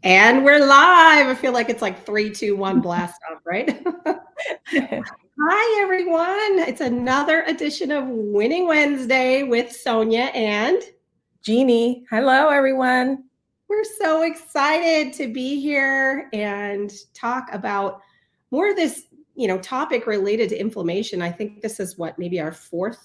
And we're live. I feel like it's like 3, 2, 1 blast off, right? Hi, everyone. It's another edition of Winning Wednesday with Sonia and Jeannie. Hello, everyone. we're so excited to be here and talk about more of this, topic related to inflammation. I think this is what maybe our fourth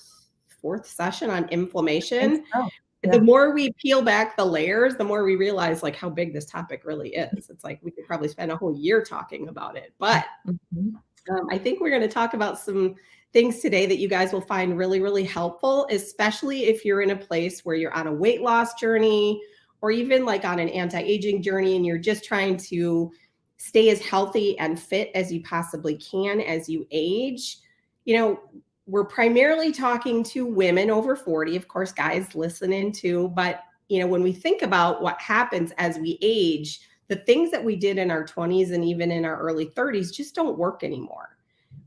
session on I think inflammation. so. The Yeah. more we peel back the layers, the more we realize like how big this topic really is. It's like we could probably spend a whole year talking about it. But Mhm. I think we're going to talk about some things today that you guys will find really, really helpful, especially if you're in a place where you're on a weight loss journey or even like on an anti-aging journey and you're just trying to stay as healthy and fit as you possibly can as you age. You know, we're primarily talking to women over 40, of course, guys listening too. But, when we think about what happens as we age, the things that we did in our 20s and even in our early 30s just don't work anymore.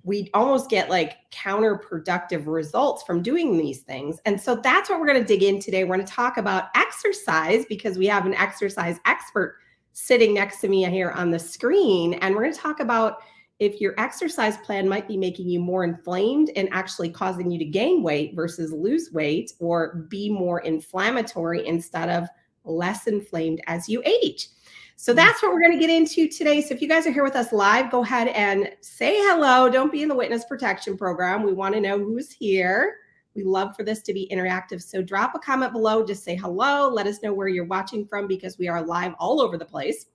We almost get like counterproductive results from doing these things. And so that's what we're going to dig in today. We're going to talk about exercise because we have an exercise expert sitting next to me here on the screen. And we're going to talk about if your exercise plan might be making you more inflamed and actually causing you to gain weight versus lose weight, or be more inflammatory instead of less inflamed as you age. So that's what we're going to get into today. So if you guys are here with us live, go ahead and say hello. Don't be in the witness protection program. We want to know who's here. We love for this to be interactive. So drop a comment below. Just say hello. Let us know where you're watching from because we are live all over the place.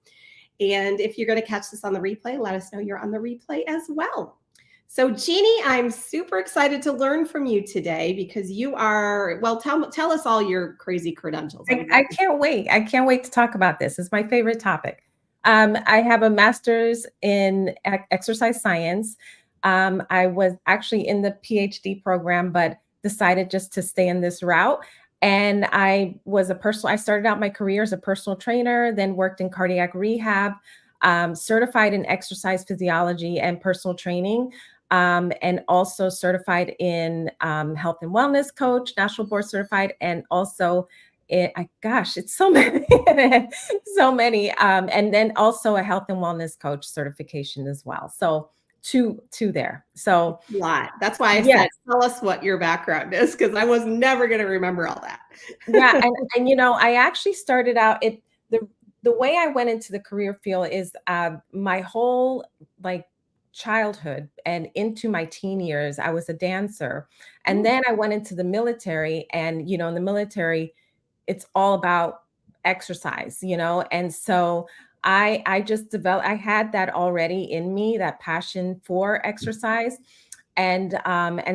And if you're going to catch this on the replay, let us know you're on the replay as well. So Jeannie, I'm super excited to learn from you today because you are, well, tell us all your crazy credentials. I can't wait. I can't wait to talk about this. It's my favorite topic. I have a master's in exercise science. I was actually in the PhD program, but decided just to stay in this route. And I started out my career as a personal trainer, then worked in cardiac rehab, certified in exercise physiology and personal training. And also certified in health and wellness coach, national board certified, and also it's so many, so many. And then also a health and wellness coach certification as well. So two there. So a lot. That's why I yes. said, tell us what your background is, because I was never going to remember all that. Yeah, and I actually started out the way I went into the career field is my whole like childhood and into my teen years, I was a dancer. And then I went into the military, and in the military, it's all about exercise, and so I just developed, I had that already in me, that passion for exercise. And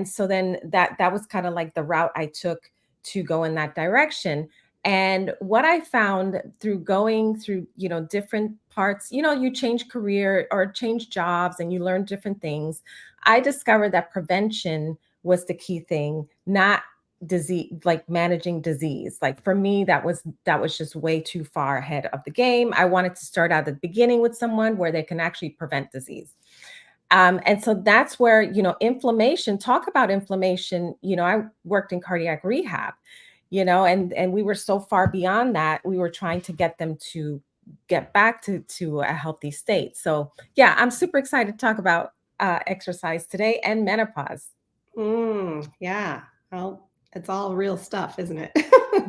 so then that was kind of like the route I took to go in that direction. And what I found through going through, different parts, you change career or change jobs and you learn different things. I discovered that prevention was the key thing, not disease, like managing disease. Like for me, that was just way too far ahead of the game. I wanted to start out at the beginning with someone where they can actually prevent disease. And so that's where, inflammation, talk about inflammation. I worked in cardiac rehab, and we were so far beyond that. We were trying to get them to get back to a healthy state. So yeah, I'm super excited to talk about exercise today and menopause. Yeah. Well, it's all real stuff, isn't it?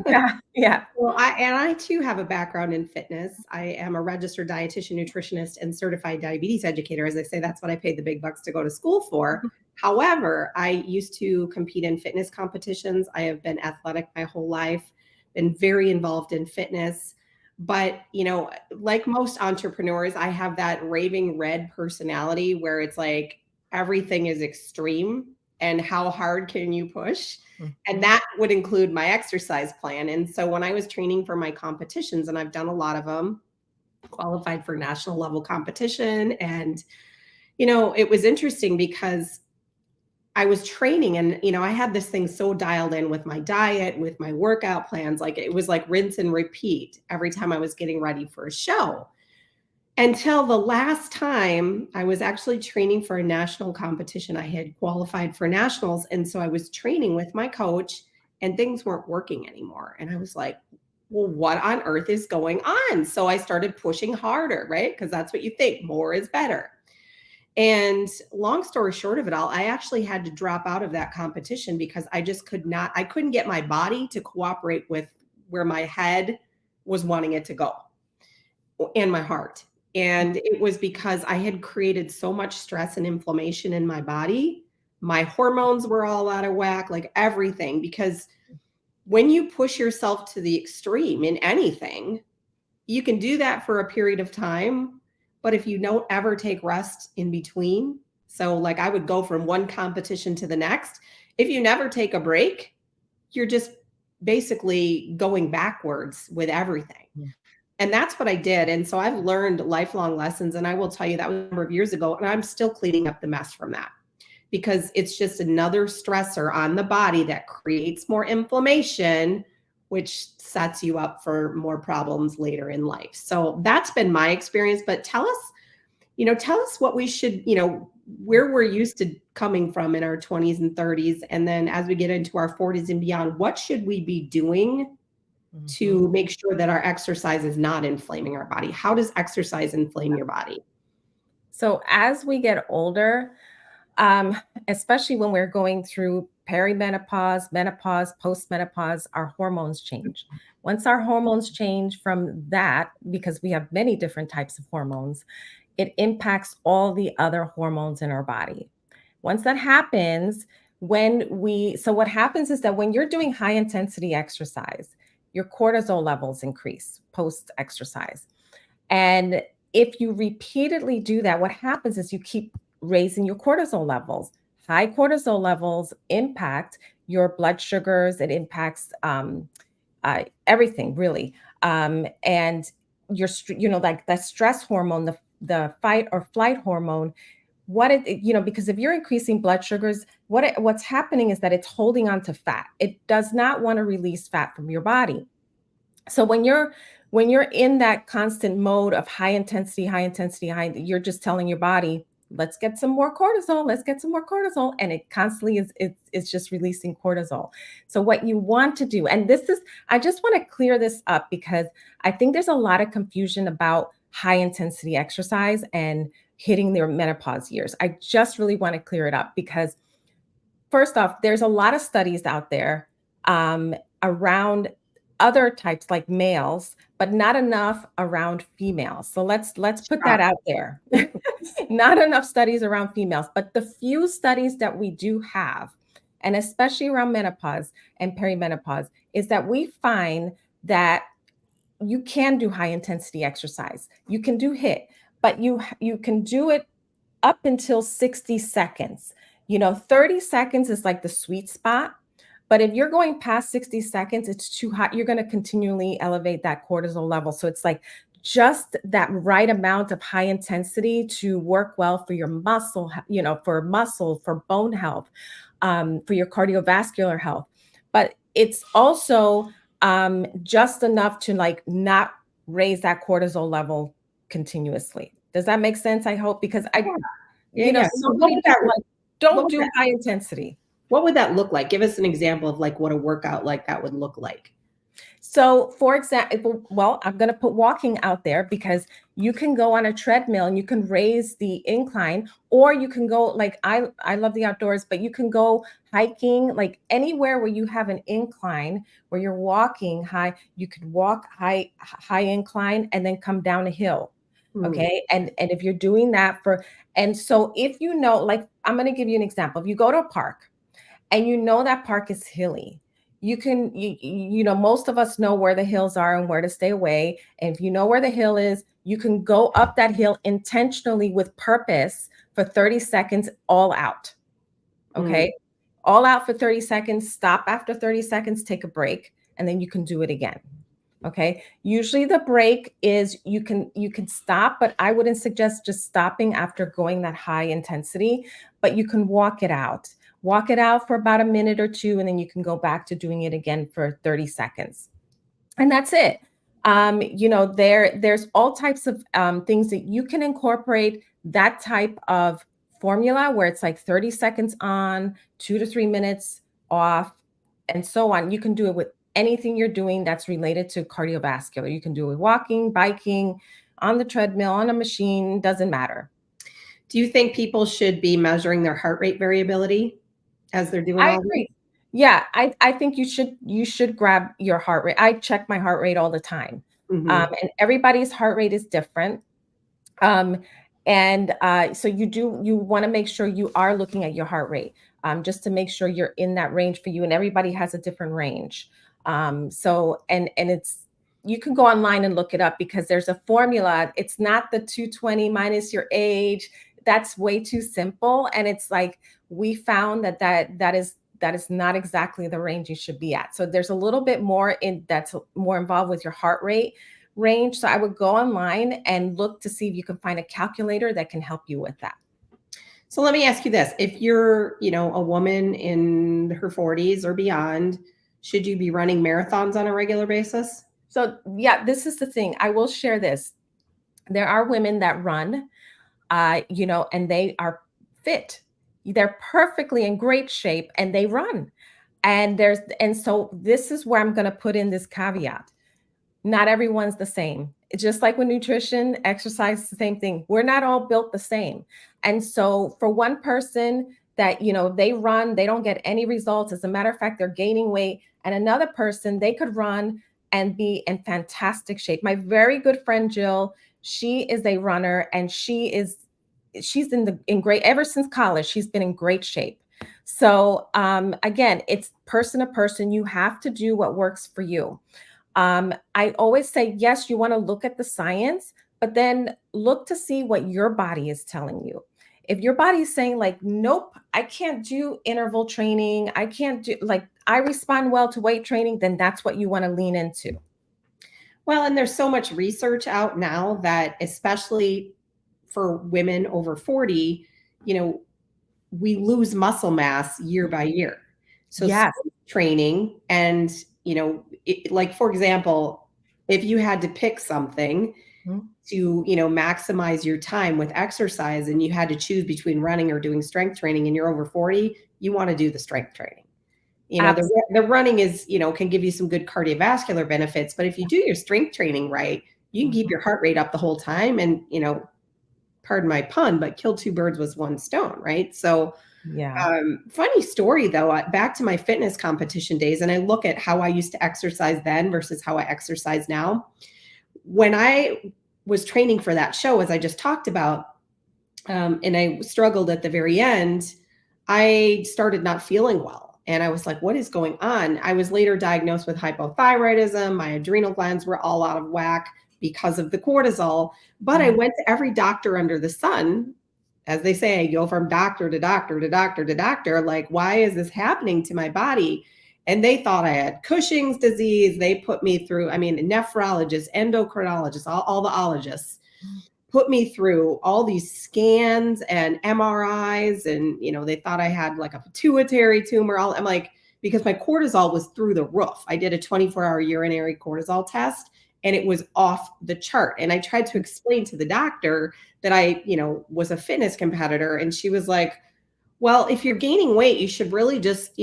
Yeah. Yeah. Well, I too have a background in fitness. I am a registered dietitian, nutritionist, and certified diabetes educator. As I say, that's what I paid the big bucks to go to school for. However, I used to compete in fitness competitions. I have been athletic my whole life, been very involved in fitness. But, like most entrepreneurs, I have that raving red personality where it's like everything is extreme and how hard can you push? And that would include my exercise plan. And so when I was training for my competitions, and I've done a lot of them, qualified for national level competition. And, it was interesting because I was training and, I had this thing so dialed in with my diet, with my workout plans. Like it was like rinse and repeat every time I was getting ready for a show. Until the last time I was actually training for a national competition. I had qualified for nationals. And so I was training with my coach and things weren't working anymore. And I was like, well, what on earth is going on? So I started pushing harder, right? Because that's what you think, more is better. And long story short of it all, I actually had to drop out of that competition because I just could not, I couldn't get my body to cooperate with where my head was wanting it to go and my heart. And it was because I had created so much stress and inflammation in my body. My hormones were all out of whack, like everything. Because when you push yourself to the extreme in anything, you can do that for a period of time, but if you don't ever take rest in between, so like I would go from one competition to the next, if you never take a break, you're just basically going backwards with everything. Mm. And that's what I did. And so I've learned lifelong lessons. And I will tell you that was a number of years ago. And I'm still cleaning up the mess from that because it's just another stressor on the body that creates more inflammation, which sets you up for more problems later in life. So that's been my experience. But tell us what we should, where we're used to coming from in our 20s and 30s. And then as we get into our 40s and beyond, what should we be doing Mhm. to make sure that our exercise is not inflaming our body? How does exercise inflame your body? So as we get older, um, especially when we're going through perimenopause, menopause, postmenopause, our hormones change. Once our hormones change from that, because we have many different types of hormones, it impacts all the other hormones in our body. Once that happens, so what happens is that when you're doing high intensity exercise, your cortisol levels increase post exercise. And if you repeatedly do that, what happens is you keep raising your cortisol levels. High cortisol levels impact your blood sugars, it impacts everything really. And like that stress hormone, the fight or flight hormone, because if you're increasing blood sugars, what's happening is that it's holding on to fat. It does not want to release fat from your body. So when you're in that constant mode of high intensity, high intensity, you're just telling your body, let's get some more cortisol, let's get some more cortisol. And it constantly it's just releasing cortisol. So what you want to do, and I just want to clear this up because I think there's a lot of confusion about high intensity exercise and hitting their menopause years. I just really want to clear it up because first off, there's a lot of studies out there around other types like males, but not enough around females. So let's put that Shock. out there. Not enough studies around females, but the few studies that we do have, and especially around menopause and perimenopause, is that we find that you can do high intensity exercise. You can do HIIT, but you can do it up until 60 seconds. 30 seconds is like the sweet spot. But if you're going past 60 seconds, it's too hot. You're going to continually elevate that cortisol level. So it's like just that right amount of high intensity to work well for your for muscle, for bone health, for your cardiovascular health. But it's also just enough to like not raise that cortisol level continuously. Does that make sense? I hope because Yeah, yeah. So so many people like what don't would do that high intensity. what would that look like? Give us an example of like what a workout like that would look like. So, for example, well, I'm going to put walking out there because you can go on a treadmill and you can raise the incline, or you can go like I love the outdoors, but you can go hiking like anywhere where you have an incline where you're walking high. You could walk high incline and then come down a hill. Hmm. Okay. And if you're doing that and so if like I'm going to give you an example. If you go to a park and that park is hilly, most of us know where the hills are and where to stay away. And if you know where the hill is, you can go up that hill intentionally with purpose for 30 seconds all out. Mm. Okay, all out for 30 seconds, stop after 30 seconds, take a break, and then you can do it again. Okay, usually the break is you can stop, but I wouldn't suggest just stopping after going that high intensity, but you can walk it out for about a minute or two, and then you can go back to doing it again for 30 seconds, and that's it. There's all types of things that you can incorporate that type of formula where it's like 30 seconds on, 2 to 3 minutes off, and so on. You can do it with anything you're doing that's related to cardiovascular. You can do it walking, biking, on the treadmill, on a machine, doesn't matter. Do you think people should be measuring their heart rate variability as they're doing I all this? agree. Yeah, I think you should grab your heart rate. I check my heart rate all the time. Mhm. And everybody's heart rate is different. Um, so you want to make sure you are looking at your heart rate, just to make sure you're in that range for you. And everybody has a different range. And it's you can go online and look it up because there's a formula. It's not the 220 minus your age. That's way too simple. And it's like we found that is not exactly the range you should be at. So there's a little bit more that's more involved with your heart rate range. So I would go online and look to see if you can find a calculator that can help you with that. So let me ask you this. If you're, a woman in her 40s or beyond, should you be running marathons on a regular basis? So yeah, this is the thing. I will share this. There are women that run, and they are fit. They're perfectly in great shape and they run. And so this is where I'm going to put in this caveat. Not everyone's the same. It's just like with nutrition, exercise, the same thing. We're not all built the same. And so for one person that, they run, they don't get any results. As a matter of fact, they're gaining weight. And another person, they could run and be in fantastic shape. My very good friend, Jill, she is a runner and she's in great, ever since college, she's been in great shape. So again, it's person to person. You have to do what works for you. I always say, yes, you want to look at the science, but then look to see what your body is telling you. If your body is saying, like, nope, I can't do interval training, I can't do, like, I respond well to weight training, then that's what you want to lean into. Well, and there's so much research out now that, especially for women over 40, we lose muscle mass year by year. So Yes. strength training and, like, for example, if you had to pick something Mhm. to, maximize your time with exercise and you had to choose between running or doing strength training and you're over 40, you want to do the strength training. The running is, can give you some good cardiovascular benefits, but if you do your strength training right, you can keep Absolutely. your heart rate up the whole time and, pardon my pun, but kill two birds with one stone, right? So, Yeah. funny story though, back to my fitness competition days, and I look at how I used to exercise then versus how I exercise now. When I was training for that show, as I just talked about, and I struggled at the very end, I started not feeling well. And I was like, what is going on? I was later diagnosed with hypothyroidism. My adrenal glands were all out of whack because of the cortisol. But I Mhm. went to every doctor under the sun. As they say, I go from doctor to doctor to doctor to doctor. Like, why is this happening to my body? And they thought I had Cushing's disease. They put me through, I mean, nephrologists, endocrinologists, all the ologists put me through all these scans and MRIs, and they thought I had like a pituitary tumor. I'm like, because my cortisol was through the roof. I did a 24-hour urinary cortisol test and it was off the chart. And I tried to explain to the doctor that I, was a fitness competitor, and she was like, well, if you're gaining weight, you should really just,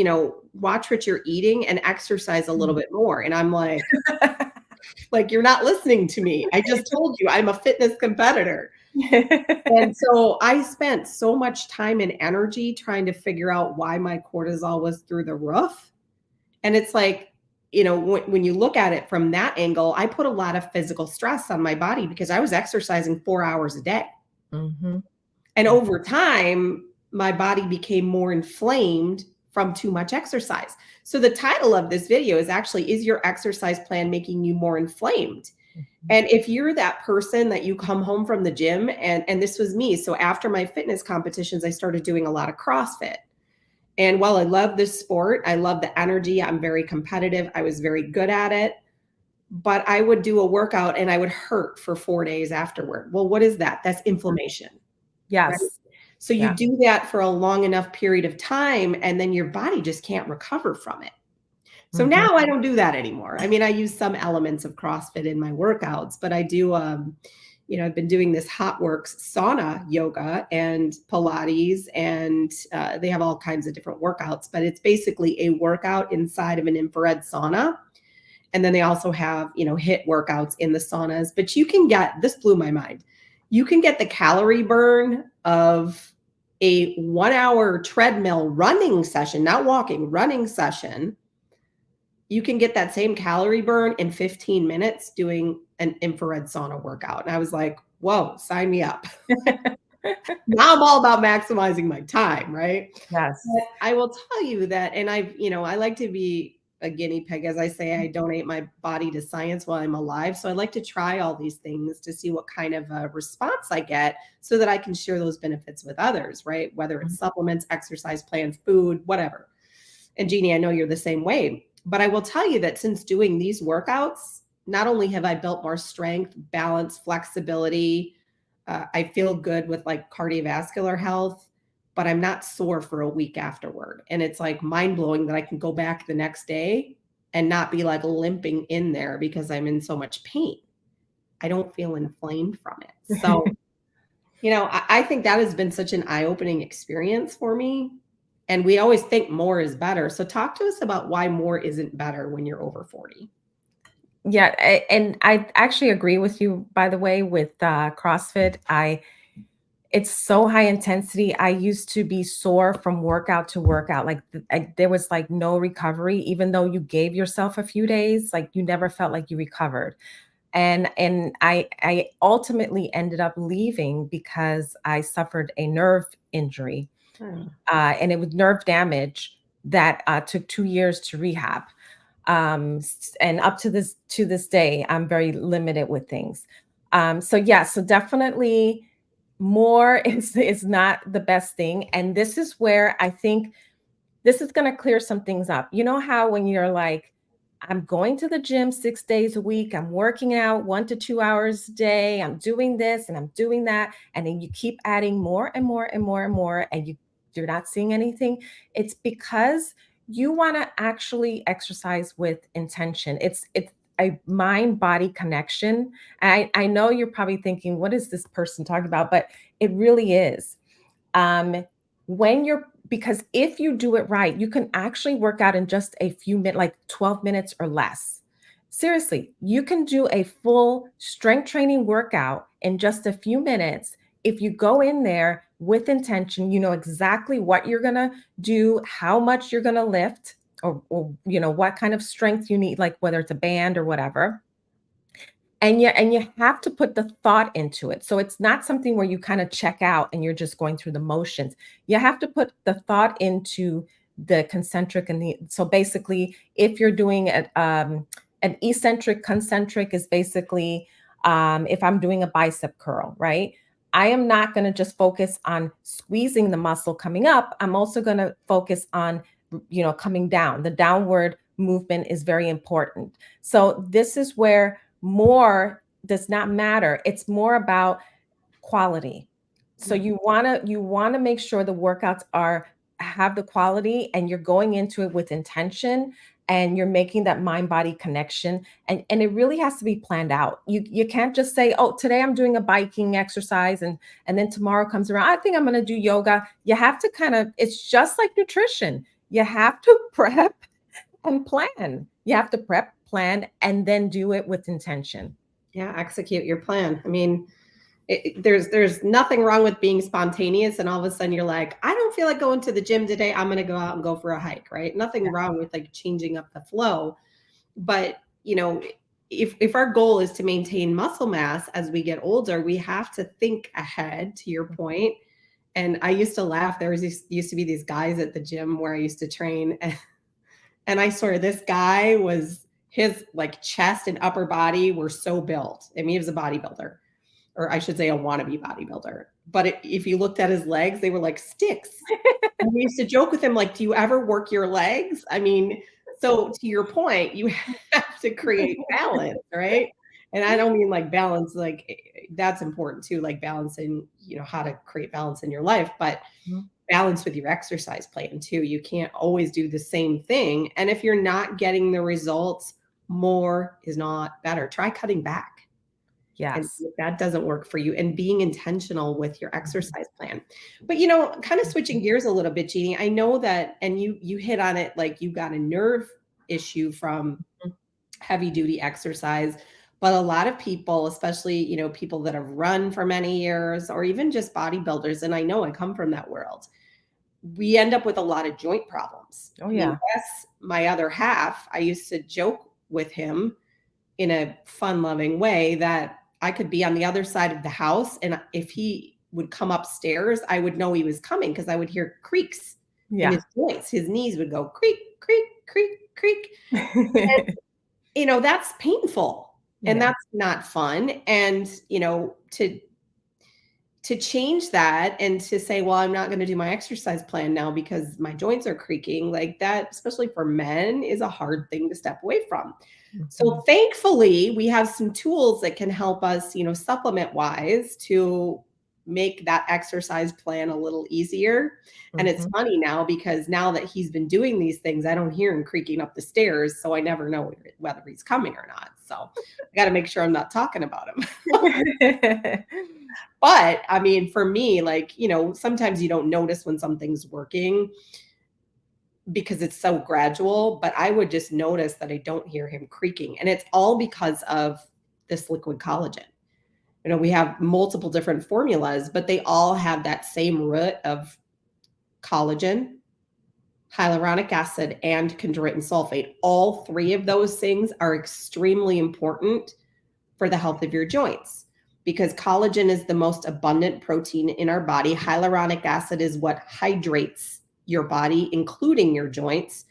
watch what you're eating and exercise a little bit more. And I'm like, you're not listening to me. I just told you I'm a fitness competitor. And so I spent so much time and energy trying to figure out why my cortisol was through the roof. And it's like, when you look at it from that angle, I put a lot of physical stress on my body because I was exercising 4 hours a day. Mhm. And over time, my body became more inflamed from too much exercise. So the title of this video is actually, is your exercise plan making you more inflamed? Mhm. And if you're that person that you come home from the gym, and this was me. So after my fitness competitions, I started doing a lot of CrossFit. And while I love this sport, I love the energy, I'm very competitive, I was very good at it. But I would do a workout and I would hurt for 4 days afterward. Well, what is that? That's inflammation, right? Yes. So you Yeah. do that for a long enough period of time, and then your body just can't recover from it. So Mhm. now I don't do that anymore. I mean, I use some elements of CrossFit in my workouts, but I do, I've been doing this HotWorks sauna yoga and Pilates, and they have all kinds of different workouts, but it's basically a workout inside of an infrared sauna. And then they also have, HIIT workouts in the saunas, but you can get, this blew my mind. You can get the calorie burn of a 1 hour treadmill running session, not walking, running session. You can get that same calorie burn in 15 minutes doing an infrared sauna workout. And I was like, whoa, sign me up. Now I'm all about maximizing my time, right? Yes. But I will tell you that, and I like to be a guinea pig. As I say, I donate my body to science while I'm alive. So I like to try all these things to see what kind of a response I get so that I can share those benefits with others, right? Whether it's supplements, exercise plans, food, whatever. And Jeannie, I know you're the same way. But I will tell you that since doing these workouts, not only have I built more strength, balance, flexibility, I feel good with like cardiovascular health, but I'm not sore for a week afterward. And it's like mind blowing that I can go back the next day and not be like limping in there because I'm in so much pain. I don't feel inflamed from it. So, I think that has been such an eye opening experience for me. And we always think more is better. So, talk to us about why more isn't better when you're over 40. Yeah, and I actually agree with you, by the way, with CrossFit. It's so high intensity. I used to be sore from workout to workout. Like there was like no recovery, even though you gave yourself a few days, like you never felt like you recovered. And I ultimately ended up leaving because I suffered a nerve injury, Hmm. and it was nerve damage that took 2 years to rehab. And up to this day, I'm very limited with things. So yeah, so definitely more is not the best thing. And this is where I think this is going to clear some things up. You know how when you're like, I'm going to the gym 6 days a week, I'm working out 1 to 2 hours a day, I'm doing this and I'm doing that, and then you keep adding more and more and more and more, and you're not seeing anything. It's because you want to actually exercise with intention. It's a mind body connection. I know you're probably thinking, what is this person talking about? But it really is. Um, when you're because if you do it right, you can actually work out in just a few minutes, like 12 minutes or less. Seriously, you can do a full strength training workout in just a few minutes. If you go in there with intention, you know exactly what you're going to do, how much you're going to lift, or what kind of strength you need, like whether it's a band or whatever. And you have to put the thought into it. So it's not something where you kind of check out and you're just going through the motions. You have to put the thought into the concentric and the so basically if you're doing an eccentric concentric is basically if I'm doing a bicep curl, right? I am not going to just focus on squeezing the muscle coming up. I'm also going to focus on coming down. The downward movement is very important. So this is where more does not matter. It's more about quality. So you want to make sure the workouts are have the quality and you're going into it with intention and you're making that mind body connection and it really has to be planned out. You can't just say, "Oh, today I'm doing a biking exercise and then tomorrow comes around, I think I'm going to do yoga." You have to kind of it's just like nutrition. You have to prep and plan. You have to prep, plan, and then do it with intention. Yeah, execute your plan. I mean, there's nothing wrong with being spontaneous, and all of a sudden you're like, I don't feel like going to the gym today. I'm going to go out and go for a hike, right? Nothing wrong with like changing up the flow, but if our goal is to maintain muscle mass as we get older, we have to think ahead. To your point, and I used to laugh. Used to be these guys at the gym where I used to train, and I swear this guy was his like chest and upper body were so built. I mean, he was a bodybuilder, or I should say a wannabe bodybuilder. But if you looked at his legs, they were like sticks. And we used to joke with him, like, do you ever work your legs? I mean, so to your point, you have to create balance, right? And I don't mean like balance, like that's important too, like balancing, how to create balance in your life, but Mhm. balance with your exercise plan too. You can't always do the same thing. And if you're not getting the results, more is not better. Try cutting back. And Yes. if that doesn't work for you, and being intentional with your Mhm. exercise plan. But kind of switching gears a little bit, Jeannie, I know that, and you hit on it, like you got a nerve issue from heavy duty exercise. But a lot of people, especially, people that have run for many years or even just bodybuilders, and I know I come from that world, we end up with a lot of joint problems. Oh, I mean, yeah. yes, my other half, I used to joke with him in a fun loving way that I could be on the other side of the house. And if he would come upstairs, I would know he was coming because I would hear creaks in Yeah. his voice. His knees would go creak, creak, creak, creak. That's painful and Yeah. that's not fun. And, to change that and to say, well, I'm not going to do my exercise plan now because my joints are creaking, like that, especially for men, is a hard thing to step away from. So Mhm. thankfully, we have some tools that can help us, supplement wise to make that exercise plan a little easier. And it's Mhm. funny now because now that he's been doing these things, I don't hear him creaking up the stairs. So I never know whether he's coming or not. So I got to make sure I'm not talking about him. But I mean, for me, like, sometimes you don't notice when something's working because it's so gradual, but I would just notice that I don't hear him creaking. And it's all because of this liquid collagen. We have multiple different formulas, but they all have that same root of collagen, hyaluronic acid, and chondroitin sulfate. All three of those things are extremely important for the health of your joints because collagen is the most abundant protein in our body. Hyaluronic acid is what hydrates your body, including your joints.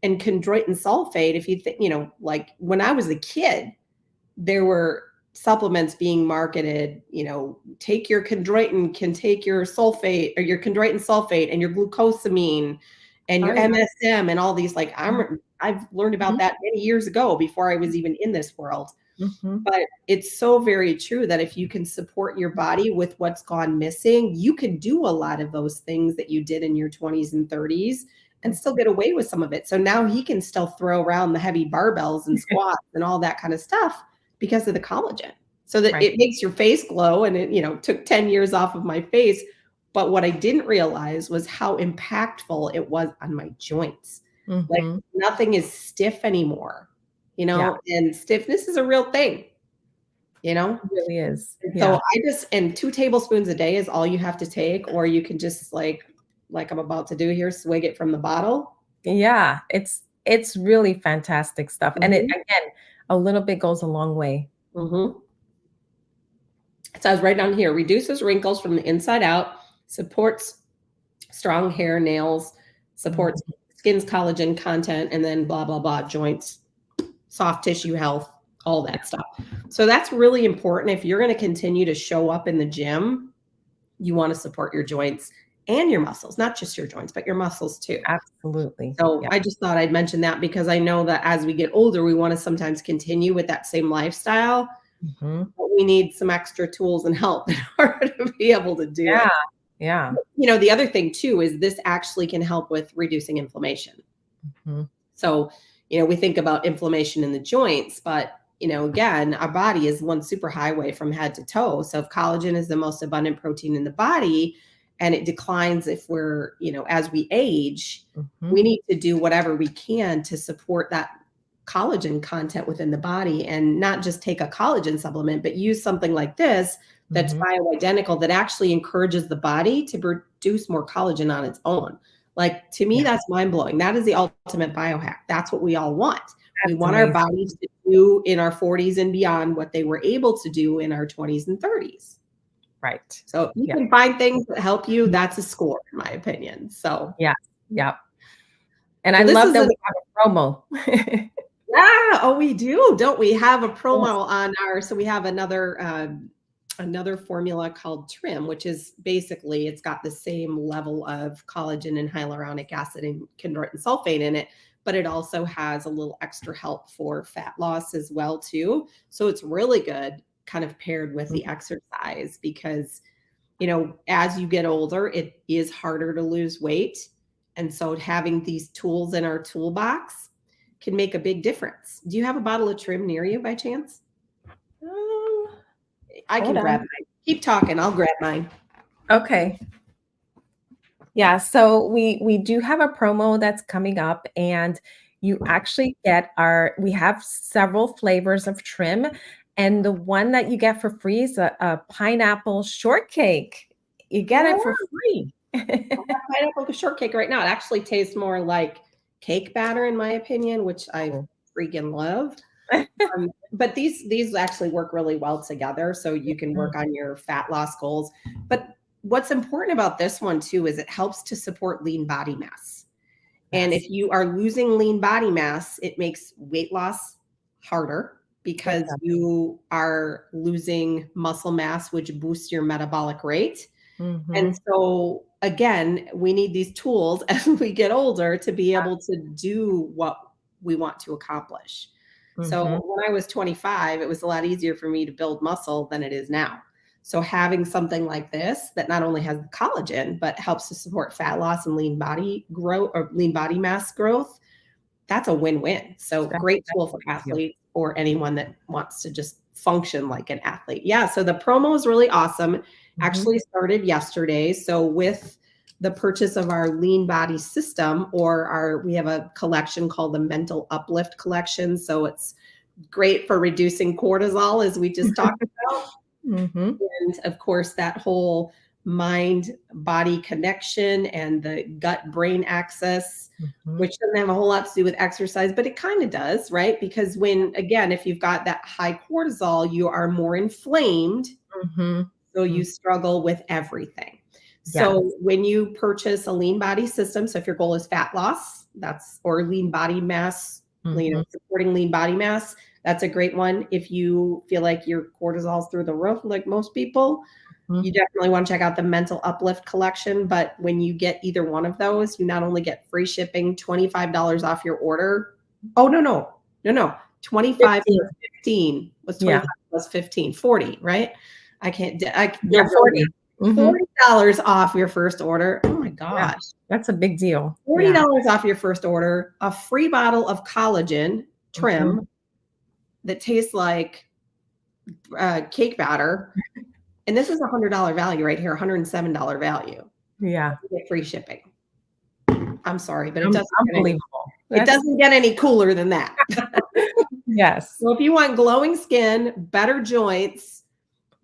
And chondroitin sulfate, if you think, like when I was a kid, there were supplements being marketed, take your chondroitin, can take your sulfate or your chondroitin sulfate and your glucosamine and Oh, your yeah. MSM and all these, like, I've learned about Mhm. that many years ago before I was even in this world. Mhm. But it's so very true that if you can support your body with what's gone missing, you can do a lot of those things that you did in your 20s and 30s and still get away with some of it. So now he can still throw around the heavy barbells and squats and all that kind of stuff because of the collagen. So that Right. it makes your face glow and it, took 10 years off of my face. But what I didn't realize was how impactful it was on my joints. Like Mhm. nothing is stiff anymore, Yeah, and stiffness is a real thing, you know? it really is. And so Yeah. and 2 tablespoons a day is all you have to take, or you can just like I'm about to do here, swig it from the bottle. Yeah, it's really fantastic stuff, and it Mhm, again, a little bit goes a long way. mhm. It says right down here, reduces wrinkles from the inside out, supports strong hair, nails, supports Mhm. skin's collagen content, and then blah, blah, blah, joints, soft tissue health, all Yeah, that stuff. So that's really important. If you're going to continue to show up in the gym, you want to support your joints and your muscles, not just your joints, but your muscles too. absolutely. So Yeah. I just thought I'd mention that because I know that as we get older, we want to sometimes continue with that same lifestyle, Mhm. but we need some extra tools and help in order to be able to do Yeah, it. yeah. The other thing too is this actually can help with reducing inflammation. Mhm. So, we think about inflammation in the joints, but again, our body is one super highway from head to toe. So if collagen is the most abundant protein in the body and it declines if we're, as we age, we Mhm. need to do whatever we can to support that collagen content within the body and not just take a collagen supplement, but use something like this that's Mhm. bioidentical that actually encourages the body to produce more collagen on its own. Like, to me, Yeah, that's mind blowing. That is the ultimate biohack. That's what we all want. We that's want our amazing. bodies to do in our 40s and beyond what they were able to do in our 20s and 30s. Right. So if you Yeah. can find things that help you, that's a score, in my opinion. So, Yeah. Yeah. And I so this love is that a we have a promo. yeah. Oh, we do, don't we? Have a Yes. promo on our. So we have another formula called Trim, which is basically it's got the same level of collagen and hyaluronic acid and chondroitin sulfate in it, but it also has a little extra help for fat loss as well too. So it's really good, kind of paired with the exercise because as you get older, it is harder to lose weight, and so having these tools in our toolbox can make a big difference. Do you have a bottle of Trim near you by chance? Um, I hold can grab on. mine. Keep talking, I'll grab mine. Okay. Yeah, so we do have a promo that's coming up, and you actually get we have several flavors of trim, and the one that you get for free is a pineapple shortcake. You get it for Oh, free. pineapple shortcake right now. It actually tastes more like cake batter, in my opinion, which I Oh. freaking love. But these actually work really well together, so you can Mm, work on your fat loss goals. But what's important about this one too is it helps to support lean body mass. And yes, if you are losing lean body mass, it makes weight loss harder it because does. you are losing muscle mass, which boosts your metabolic rate. And Mhm. so, again, we need these tools as we get older to be able to do what we want to accomplish. So, Mhm. when I was 25, it was a lot easier for me to build muscle than it is now. So, having something like this that not only has the collagen, but helps to support fat loss and lean body growth or lean body mass growth, that's a win-win. So That's great that's tool a for big deal. athletes or anyone that wants to just function like an athlete. Yeah, so the promo is really awesome. Mhm. Actually started yesterday. So with the purchase of our lean body system or we have a collection called the mental uplift collection. So it's great for reducing cortisol as we just talked about. Mhm. And of course, that whole mind body connection and the gut brain axis, Mhm. which doesn't have a whole lot to do with exercise, but it kind of does, right? Because when, again, if you've got that high cortisol, you are more inflamed. Mhm. So you Mm. struggle with everything. Yes. So when you purchase a lean body system, so if your goal is fat loss, that's or lean body mass, Mhm. supporting lean body mass, that's a great one. If you feel like your cortisol's through the roof, like most people, Mhm. you definitely want to check out the mental uplift collection. But when you get either one of those, you not only get free shipping, $25 off your order. Oh, no. 25 15. plus 15 was Yeah. 25 plus 15, 40, right? I can't, Yeah, you're really 40. Mhm. $40 off your first order. Oh my Yeah. gosh. That's a big deal. Yeah. $40 off your first order, a free bottle of collagen Mhm. trim that tastes like cake batter. And this is a $100 value right here, $107 value. Yeah. You get free shipping. I'm sorry, but Unbelievable. it That's doesn't get any cooler than that. yes. So if you want glowing skin, better joints,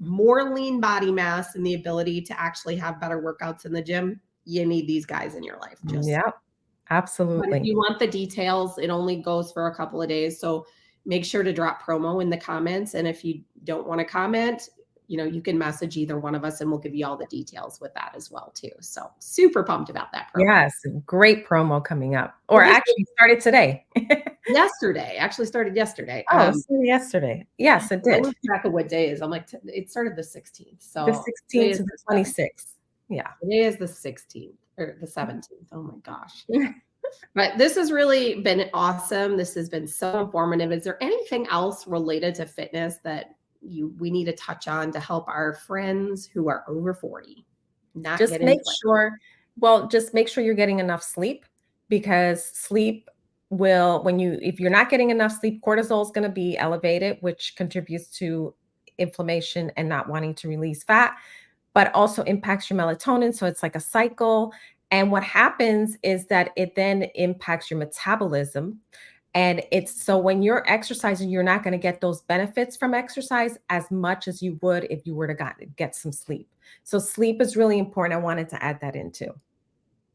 more lean body mass, and the ability to actually have better workouts in the gym, you need these guys in your life. Just Yep. but if Absolutely. you want the details, it only goes for a couple of days. So make sure to drop promo in the comments. And if you don't want to comment, you can message either one of us and we'll give you all the details with that as well too. So super pumped about that promo. Yes, great promo coming up, Well, or this actually started today. actually started yesterday. Oh, so yesterday. Yes, it I did. lose track of what day is. I'm like, it started the 16th. The So today 16th is to the the 7th. 26th. Yeah. Today is the 16th or the 17th. Oh my gosh. But this has really been awesome. This has been so informative. Is there anything else related to fitness that we need to touch on to help our friends who are over 40 not Just get make inflamed? just make sure you're getting enough sleep, because sleep will when you if you're not getting enough sleep, cortisol is gonna be elevated, which contributes to inflammation and not wanting to release fat, but also impacts your melatonin, so it's like a cycle, and what happens is that it then impacts your metabolism, and it's so when you're exercising, you're not gonna get those benefits from exercise as much as you would if you were to get some sleep. So sleep is really important. I wanted to add that in too.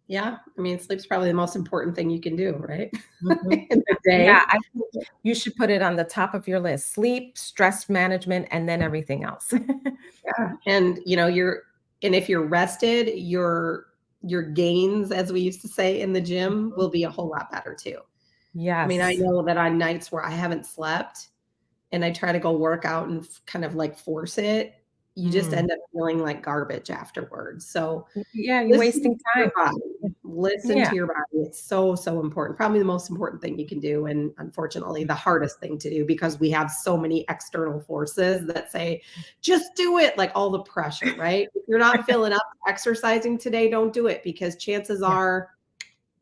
Yeah. I mean, sleep's probably the most important thing you can do, right? Mhm. In the Yeah, day. I think you should put it on the top of your list. Sleep, stress management, and then everything else. Yeah. And if you're rested, your gains, as we used to say in the gym, will be a whole lot better too. I mean, I Yes. know that on nights where I haven't slept and I try to go work out and kind of like force it, you just Mm. end up feeling like garbage afterwards. So Yeah, you're listen wasting to your time. body. Listen Yeah. to your body. It's so, so important. Probably the most important thing you can do. And unfortunately, the hardest thing to do because we have so many external forces that say, just do it, like all the pressure, right? If you're not feeling up exercising today, don't do it because chances Yeah. are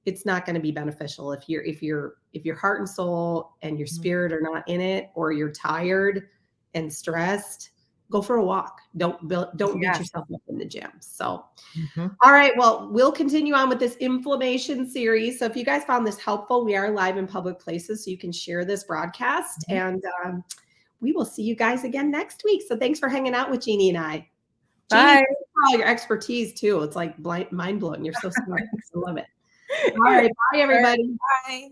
it's not going to be beneficial if your heart and soul and your Mhm. spirit are not in it or you're tired and stressed, go for a walk. Don't beat Yes. yourself up in the gym. So, Mhm. all right. Well, we'll continue on with this inflammation series. So if you guys found this helpful, we are live in public places, so you can share this broadcast. Mhm. And we will see you guys again next week. So thanks for hanging out with Jeannie and I. Jeannie, Bye. thanks for all your expertise too. It's like mind blowing. You're so smart. I love it. All right. Bye, All right, everybody. bye.